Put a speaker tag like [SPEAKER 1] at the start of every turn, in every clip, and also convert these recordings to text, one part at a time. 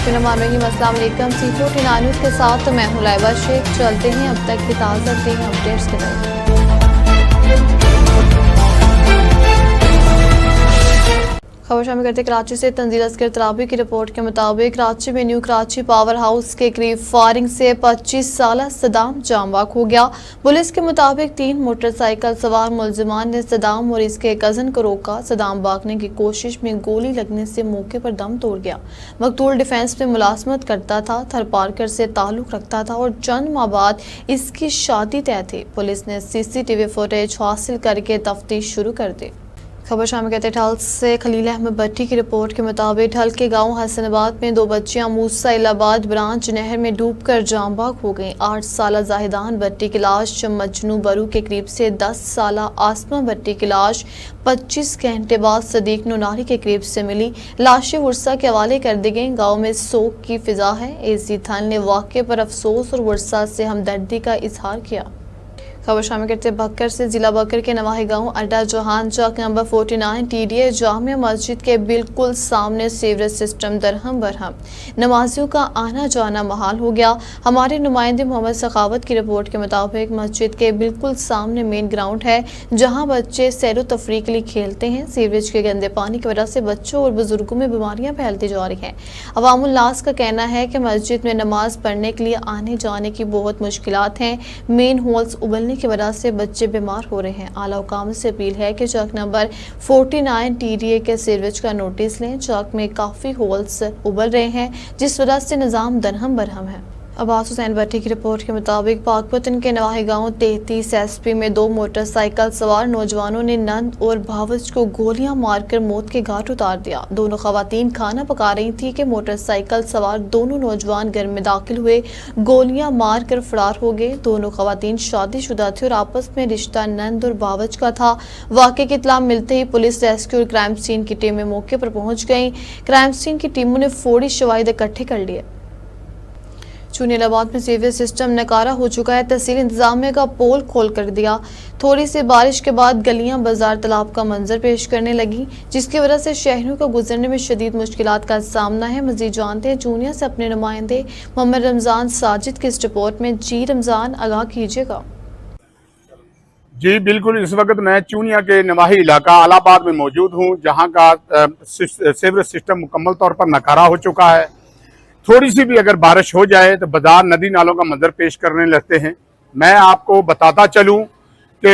[SPEAKER 1] अस्सलाम वालेकुम। C49 news के साथ मैं हूं लाइबा शेख। चलते हैं अब तक की ताज़ा तरीन अपडेट्स की तरफ। खबर शामिल करते कराची से तंजील अस्कर तराबी की रिपोर्ट के मुताबिक कराची में न्यू कराची पावर हाउस के करीब फायरिंग से 25 साला सदाम जाम बाग हो गया। पुलिस के मुताबिक 3 मोटरसाइकिल सवार मुलजिमान ने सदाम और इसके कजन को रोका। सदाम भागने की कोशिश में गोली लगने से मौके पर दम तोड़ गया। मकतूल डिफेंस में मुलाजमत करता था, थर पार्कर से ताल्लुक रखता था और चंद माह बाद इसकी शादी तय थी। पुलिस ने CCTV फुटेज हासिल करके तफ्तीश शुरू कर दी। खबर शामिल कहते ढल से खलील अहमद भट्टी की रिपोर्ट के मुताबिक ढल के गांव हसनाबाद में 2 बच्चियां मूसा इलाहाबाद ब्रांच नहर में डूबकर जाम बाग हो गईं। 8 साला जाहिदान भट्टी की लाश मजनू बरू के करीब से 10 साला आसमा भट्टी की लाश 25 घंटे बाद सदीक नोनारी के करीब से मिली। लाशें वर्सा के हवाले कर दी गईं। गाँव में सोग की फिजा है। AC थान ने वाक़े पर अफसोस और वर्सा से हमदर्दी का इजहार किया। खबर शामिल करते बकर से जिला बकर के नवाही गांव अड्डा जहान चौक नंबर 49 TDA जामिया मस्जिद के बिल्कुल सामने सीवरेज सिस्टम दरहम बरहम, नमाजियों का आना जाना महाल हो गया। हमारे नुमाइंदे मोहम्मद सखावत की रिपोर्ट के मुताबिक मस्जिद के बिल्कुल सामने मेन ग्राउंड है जहां बच्चे सैर तफरीह के लिए खेलते हैं। सीवरेज के गंदे पानी की वजह से बच्चों और बुजुर्गों में बीमारियां फैलती जा रही हैं। अवामुल नास का कहना है कि मस्जिद में नमाज पढ़ने के लिए आने जाने की बहुत मुश्किलात हैं। मेन होल्स उबलने की वजह से बच्चे बीमार हो रहे हैं। आला हुकाम से अपील है कि चौक नंबर 49 TDA के सीवरेज का नोटिस लें। चौक में काफ़ी होल्स उबल रहे हैं जिस वजह से निज़ाम दरहम बरहम है। अब्बास हुसैन भट्टी की रिपोर्ट के मुताबिक पाकपतन के नवाही गांव 33 SP में 2 मोटरसाइकिल सवार नौजवानों ने नंद और भावच को गोलियां मारकर मौत के घाट उतार दिया। दोनों खवातीन खाना पका रही थी कि मोटरसाइकिल सवार दोनों नौजवान घर में दाखिल हुए, गोलियां मारकर फरार हो गए। दोनों खवातीन शादीशुदा थे और आपस में रिश्ता नंद और भावच का था। वाक़े की इत्तला मिलते ही पुलिस, रेस्क्यू और क्राइम सीन की टीमें मौके पर पहुंच गई। क्राइम सीन की टीमों ने फौरी शवाहिद इकट्ठे कर लिए। चुनीलाबाद में सीवरेज सिस्टम नकारा हो चुका है। तहसील इंतजामिया का पोल खोल कर दिया। थोड़ी सी बारिश के बाद गलियां बाजार तालाब का मंजर पेश करने लगी, जिसकी वजह से शहरियों को गुजरने में शदीद मुश्किलात का सामना है। मजीद जानते हैं चूनिया से अपने नुमाइंदे मोहम्मद रमजान साजिद की इस रिपोर्ट में। जी रमजान, आगाह कीजिएगा।
[SPEAKER 2] जी बिल्कुल, इस वक्त मैं चूनिया के नवाही इलाका आलाबाद में मौजूद हूँ, जहाँ का सीवरेज सिस्टम मुकम्मल तौर पर नकारा हो चुका है। थोड़ी सी भी अगर बारिश हो जाए तो बाजार नदी नालों का मंजर पेश करने लगते हैं। मैं आपको बताता चलूं कि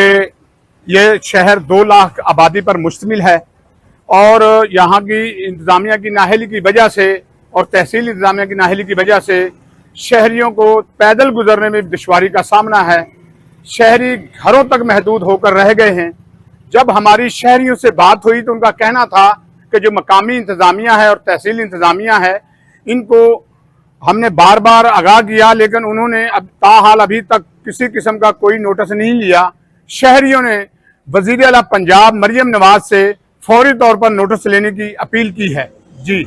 [SPEAKER 2] ये शहर 2 लाख आबादी पर मुश्तमिल है और यहाँ की इंतज़ामिया की नाअहली की वजह से और तहसील इंतज़ामिया की नाअहली की वजह से शहरियों को पैदल गुजरने में दुश्वारी का सामना है। शहरी घरों तक महदूद होकर रह गए हैं। जब हमारी शहरियों से बात हुई तो उनका कहना था कि जो मकामी इंतज़ामिया है और तहसील इंतज़ामिया है, इनको हमने बार बार आगाह किया, लेकिन उन्होंने अब ताहाल अभी तक किसी किस्म का कोई नोटिस नहीं लिया। शहरियों ने वज़ीर आला पंजाब मरियम नवाज से फौरी तौर पर नोटिस लेने की अपील की है। जी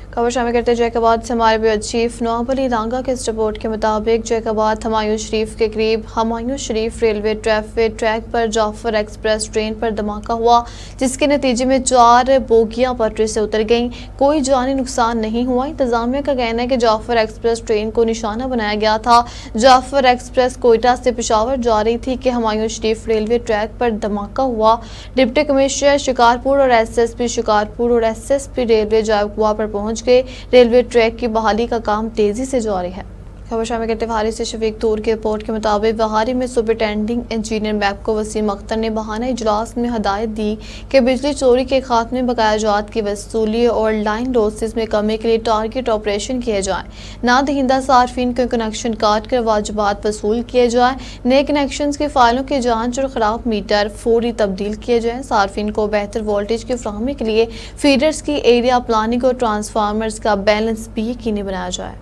[SPEAKER 1] खबर शामिल करते जैकाबाद से हमारे ब्यूरो चीफ नवाब अली रांगा के इस रिपोर्ट के मुताबिक जैकाबाद हमायूं शरीफ के करीब हमायूं शरीफ रेलवे ट्रैक पर जाफर एक्सप्रेस ट्रेन पर धमाका हुआ, जिसके नतीजे में 4 बोगियां पटरी से उतर गईं। कोई जानी नुकसान नहीं हुआ। इंतजामिया का कहना है कि जाफर एक्सप्रेस ट्रेन को निशाना बनाया गया था। जाफर एक्सप्रेस कोयटा से पेशावर जा रही थी कि हमायूं शरीफ रेलवे ट्रैक पर धमाका हुआ। डिप्टी कमिश्नर शिकारपुर और SSP शिकारपुर और SSP रेलवे जायकवा पर पहुंच रेलवे ट्रैक की बहाली का काम तेजी से जारी है। खबर शामिल करते वहारी से शफीक तूर की रिपोर्ट के मुताबिक वहारी में सुपरिटेंडिंग इंजीनियर मैपको वसीम अख्तर ने बहाना इजलास में हदायत दी कि बिजली चोरी के खात्मे, बकाया जात की वसूली और लाइन लॉसेस में कमी के लिए टारगेट ऑपरेशन किए जाए। ना दहिंदा सार्फिन को कनेक्शन काट कर वाजिबात वसूल किए जाए। नए कनेक्शन की फाइलों की जाँच और ख़राब मीटर फौरी तब्दील किए जाए। सार्फिन को बेहतर वोल्टेज की फ्राहमी के लिए फीडर्स की एरिया प्लानिंग और ट्रांसफार्मर्स का बैलेंस भी यकीनी बनाया जाए।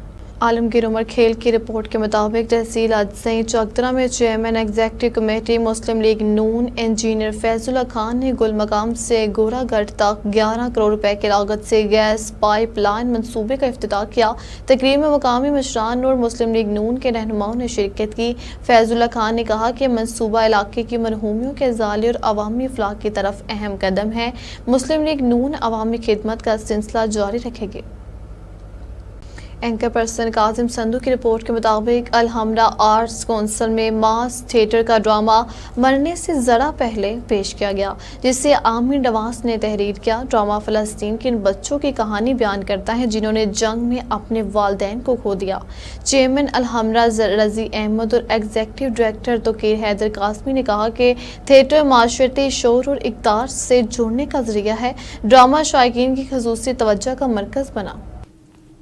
[SPEAKER 1] आलमगीर उमर खेल की रिपोर्ट के मुताबिक तहसील अजसई चौकतरा में चेयरमैन एग्जीक्यूटिव कमेटी मुस्लिम लीग नून इंजीनियर फैजुल्ला खान ने गुल मकाम से गोरागढ़ तक 11 करोड़ रुपए की लागत से गैस पाइप लाइन मनसूबे का इफ्तिताह किया। तकरीर में मकामी मशरान और मुस्लिम लीग नून के रहनुमाओं ने शिरकत की। फैजुल्ला खान ने कहा कि मनसूबा इलाके की मरहूमियों के ज़ाली और अवामी इफलाह की तरफ अहम कदम है। मुस्लिम लीग नून अवामी खिदमत का सिलसिला जारी रखेगी। एंकर पर्सन काजिम संधू की रिपोर्ट के मुताबिक अलहमरा आर्ट्स काउंसिल में मास थिएटर का ड्रामा मरने से ज़रा पहले पेश किया गया, जिसे आमिर नवाज ने तहरीर किया। ड्रामा फ़लस्तीन के इन बच्चों की कहानी बयान करता है जिन्होंने जंग में अपने वालिदैन को खो दिया। चेयरमैन अलहमरा रजी अहमद और एग्जीक्यूटिव डायरेक्टर तोकीर हैदर कासमी ने कहा कि थिएटर माशरती शौर और इक़्तिदार से जुड़ने का ज़रिया है। ड्रामा शायकीन की ख़ुसूसी तवज्जो का मरकज़ बना।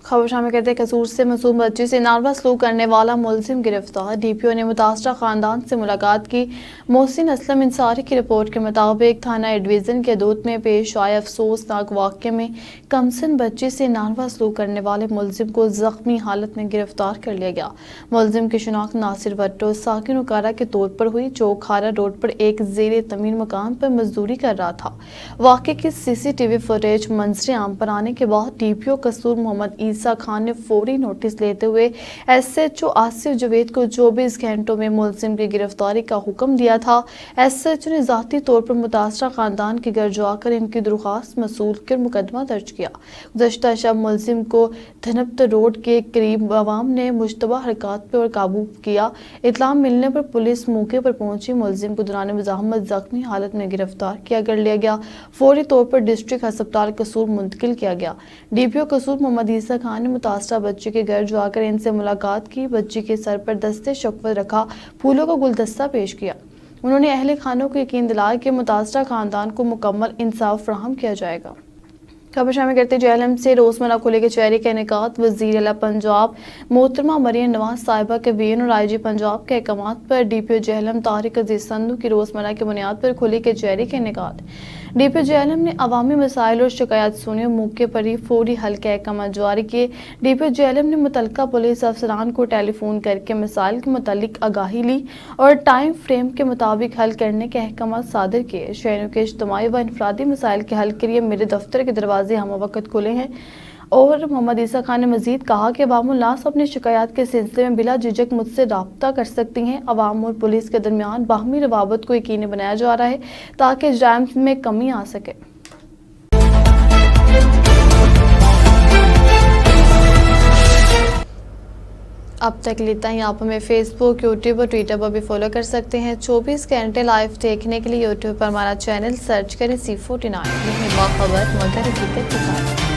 [SPEAKER 1] खबर शामिल करते हैं कसूर से मासूम बच्ची से नारवा सलूक करने वाला मुलजिम गिरफ्तार। डीपीओ ने मुतासरा खानदान से मुलाकात की। मोहसिन असलम इंसारी की रिपोर्ट के मुताबिक थाना डिवीज़न के दूत में पेश आए अफसोसनाक वाक़े में कमसन बच्ची से नारवा सलूक करने वाले मुलजिम को ज़ख्मी हालत में गिरफ्तार कर लिया गया। मुलजिम की शिनाख्त नासिर भट्टो साकिन उकारा के तौर पर हुई, जो खारा रोड पर एक ज़ेर तमीर मकान पर मजदूरी कर रहा था। वाक़े की CCTV फुटेज मंजर आम पर आने के बाद डीपीओ कसूर मोहम्मद ईसा खान ने फौरी नोटिस लेते हुए SHO आसिफ जवेद को 24 घंटों में मुलजिम की गिरफ्तारी का हुक्म दिया था। SHO ने ज़ाती तौर पर मुतासरा खानदान के घर जाकर इनकी दरख्वास्त मसूल कर मुकदमा दर्ज किया। गुज़श्ता शब मुलजिम को धनब्त रोड के करीब अवाम ने मुश्तबा हरकत पर काबू किया। इत्तला मिलने पर पुलिस मौके पर पहुंची। मुलजिम को दौरान मुज़ाहमत ज़ख्मी हालत में गिरफ्तार कर लिया गया। फौरी तौर पर डिस्ट्रिक्ट अस्पताल कसूर मुंतकिल किया गया। डीपीओ कसूर मोहम्मद ईसा खान ने मुतासरा बच्चे के घर जाकर इनसे मुलाकात की। बच्ची के सर पर दस्ते शक्वत रखा, फूलों का गुलदस्ता पेश किया। उन्होंने अहले खानों को यकीन दिलाया कि मुतासरा खानदान को मुकम्मल इंसाफ फराहम किया जाएगा। खबर शामिल करते JLM से रोजमर्रा खुले के चेहरे के इनेकात। वज़ीर आला पंजाब मोहतरमा मरियम नवाज साहिबा के VN और IG पंजाब के अहकामात पर DPO JLM तारिक अजीज संधू की रोजमर्रा की बुनियाद पर खुले के चेहरे के इनेकात। DPO JLM ने अवामी मसाइल और शिकायत सुनी और मौके पर ही फौरी हल के अहकाम जारी किए। DPO JLM ने मुतल्लिका पुलिस अफसरान को टेलीफोन करके मसाइल के मुतालिक आगाही ली और टाइम फ्रेम के मुताबिक हल करने के अहकाम सादर किए। शहरों के इज्तिमाई व इनफरादी मसाइल के हल के लिए मेरे दफ्तर के दरवाजे हम वक्त खुले हैं। और मोहम्मद ईसा खान ने मजीद कहा कि अवामुन्नास अपनी शिकायत के सिलसिले में बिला झिझक मुझसे राब्ता कर सकती हैं। अवाम और पुलिस के दरमियान बाहमी रवाबत को यकीनी बनाया जा रहा है ताकि जराइम में कमी आ सके। अब तक लेता ही आप हमें फेसबुक, यूट्यूब और ट्विटर पर भी फॉलो कर सकते हैं। 24 घंटे लाइव देखने के लिए यूट्यूब पर हमारा चैनल सर्च करें C49। यही खबर मगर हकीकत के साथ।